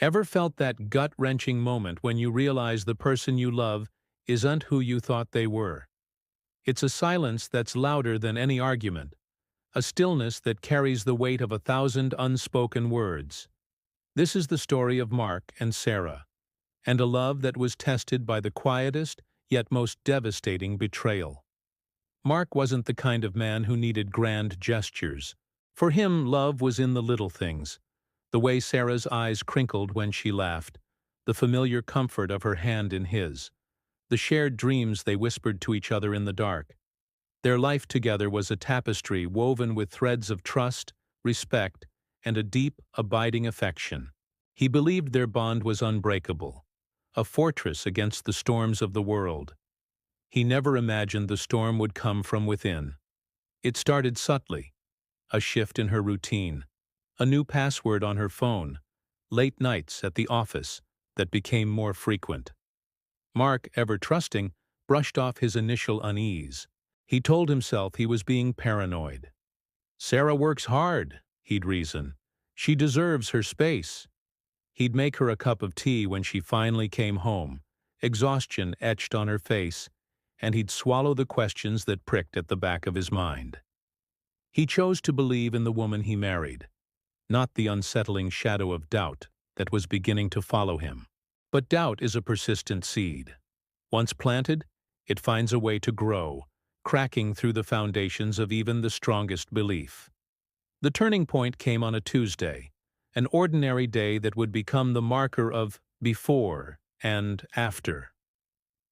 Ever felt that gut-wrenching moment when you realize the person you love isn't who you thought they were? It's a silence that's louder than any argument, a stillness that carries the weight of 1,000 unspoken words. This is the story of Mark and Sarah, and a love that was tested by the quietest yet most devastating betrayal. Mark wasn't the kind of man who needed grand gestures. For him, love was in the little things, the way Sarah's eyes crinkled when she laughed, the familiar comfort of her hand in his, the shared dreams they whispered to each other in the dark. Their life together was a tapestry woven with threads of trust, respect, and a deep, abiding affection. He believed their bond was unbreakable, a fortress against the storms of the world. He never imagined the storm would come from within. It started subtly, a shift in her routine, a new password on her phone, late nights at the office that became more frequent. Mark, ever trusting, brushed off his initial unease. He told himself he was being paranoid. Sarah works hard, he'd reason. She deserves her space. He'd make her a cup of tea when she finally came home, exhaustion etched on her face, and he'd swallow the questions that pricked at the back of his mind. He chose to believe in the woman he married, not the unsettling shadow of doubt that was beginning to follow him. But doubt is a persistent seed. Once planted, it finds a way to grow, cracking through the foundations of even the strongest belief. The turning point came on a Tuesday, an ordinary day that would become the marker of before and after.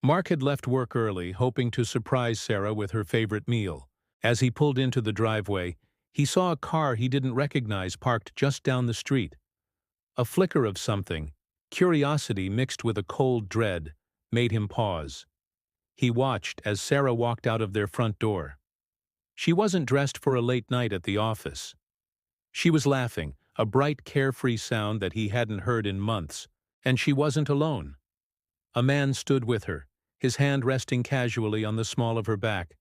Mark had left work early, hoping to surprise Sarah with her favorite meal. As he pulled into the driveway, he saw a car he didn't recognize parked just down the street. A flicker of something, curiosity mixed with a cold dread, made him pause. He watched as Sarah walked out of their front door. She wasn't dressed for a late night at the office. She was laughing, a bright, carefree sound that he hadn't heard in months, and she wasn't alone. A man stood with her, his hand resting casually on the small of her back.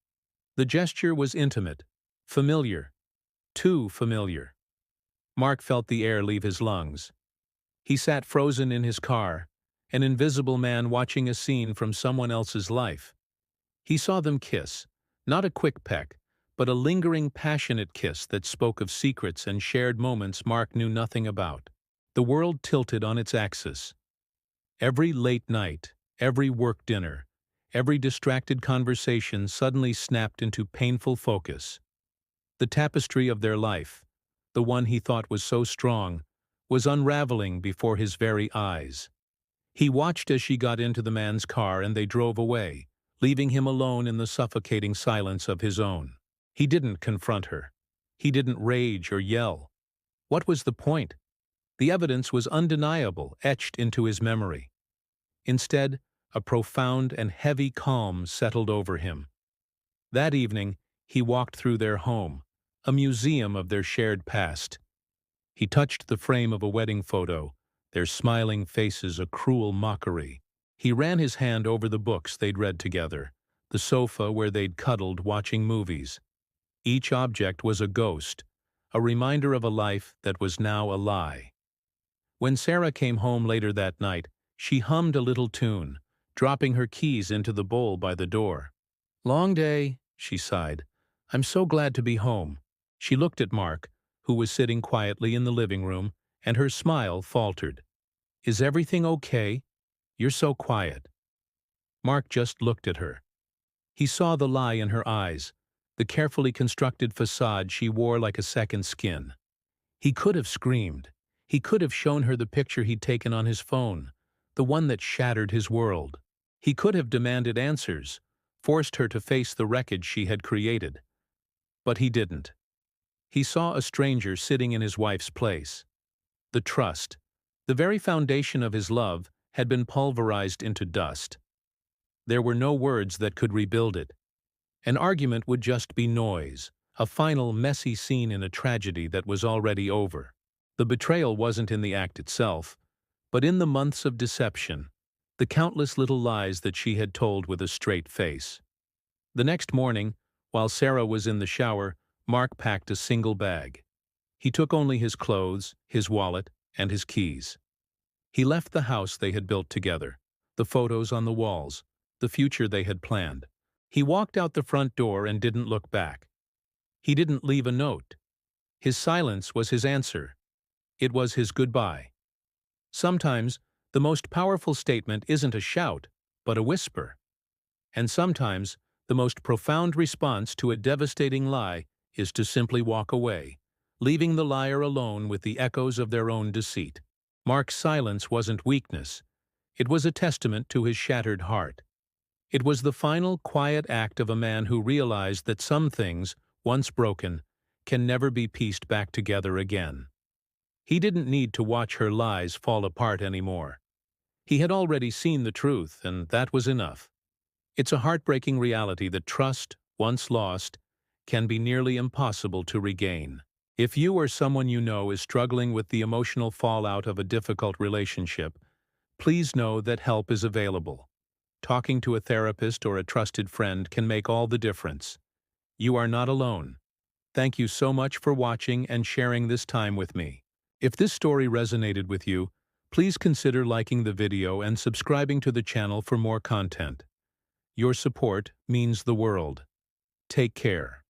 The gesture was intimate, familiar, too familiar. Mark felt the air leave his lungs. He sat frozen in his car, an invisible man watching a scene from someone else's life. He saw them kiss, not a quick peck, but a lingering, passionate kiss that spoke of secrets and shared moments Mark knew nothing about. The world tilted on its axis. Every late night, every work dinner, every distracted conversation suddenly snapped into painful focus. The tapestry of their life, the one he thought was so strong, was unraveling before his very eyes. He watched as she got into the man's car and they drove away, leaving him alone in the suffocating silence of his own. He didn't confront her. He didn't rage or yell. What was the point? The evidence was undeniable, etched into his memory. Instead, a profound and heavy calm settled over him. That evening, he walked through their home, a museum of their shared past. He touched the frame of a wedding photo, their smiling faces a cruel mockery. He ran his hand over the books they'd read together, the sofa where they'd cuddled watching movies. Each object was a ghost, a reminder of a life that was now a lie. When Sarah came home later that night, she hummed a little tune, dropping her keys into the bowl by the door. "Long day," she sighed. "I'm so glad to be home." She looked at Mark, who was sitting quietly in the living room, and her smile faltered. "Is everything okay? You're so quiet." Mark just looked at her. He saw the lie in her eyes, the carefully constructed facade she wore like a second skin. He could have screamed. He could have shown her the picture he'd taken on his phone, the one that shattered his world. He could have demanded answers, forced her to face the wreckage she had created. But he didn't. He saw a stranger sitting in his wife's place. The trust, the very foundation of his love, had been pulverized into dust. There were no words that could rebuild it. An argument would just be noise, a final messy scene in a tragedy that was already over. The betrayal wasn't in the act itself, but in the months of deception, the countless little lies that she had told with a straight face. The next morning, while Sarah was in the shower, Mark packed a single bag. He took only his clothes, his wallet, and his keys. He left the house they had built together, the photos on the walls, the future they had planned. He walked out the front door and didn't look back. He didn't leave a note. His silence was his answer. It was his goodbye. Sometimes, the most powerful statement isn't a shout, but a whisper. And sometimes, the most profound response to a devastating lie is to simply walk away, leaving the liar alone with the echoes of their own deceit. Mark's silence wasn't weakness. It was a testament to his shattered heart. It was the final, quiet act of a man who realized that some things, once broken, can never be pieced back together again. He didn't need to watch her lies fall apart anymore. He had already seen the truth, and that was enough. It's a heartbreaking reality that trust, once lost, can be nearly impossible to regain. If you or someone you know is struggling with the emotional fallout of a difficult relationship, please know that help is available. Talking to a therapist or a trusted friend can make all the difference. You are not alone. Thank you so much for watching and sharing this time with me. If this story resonated with you, please consider liking the video and subscribing to the channel for more content. Your support means the world. Take care.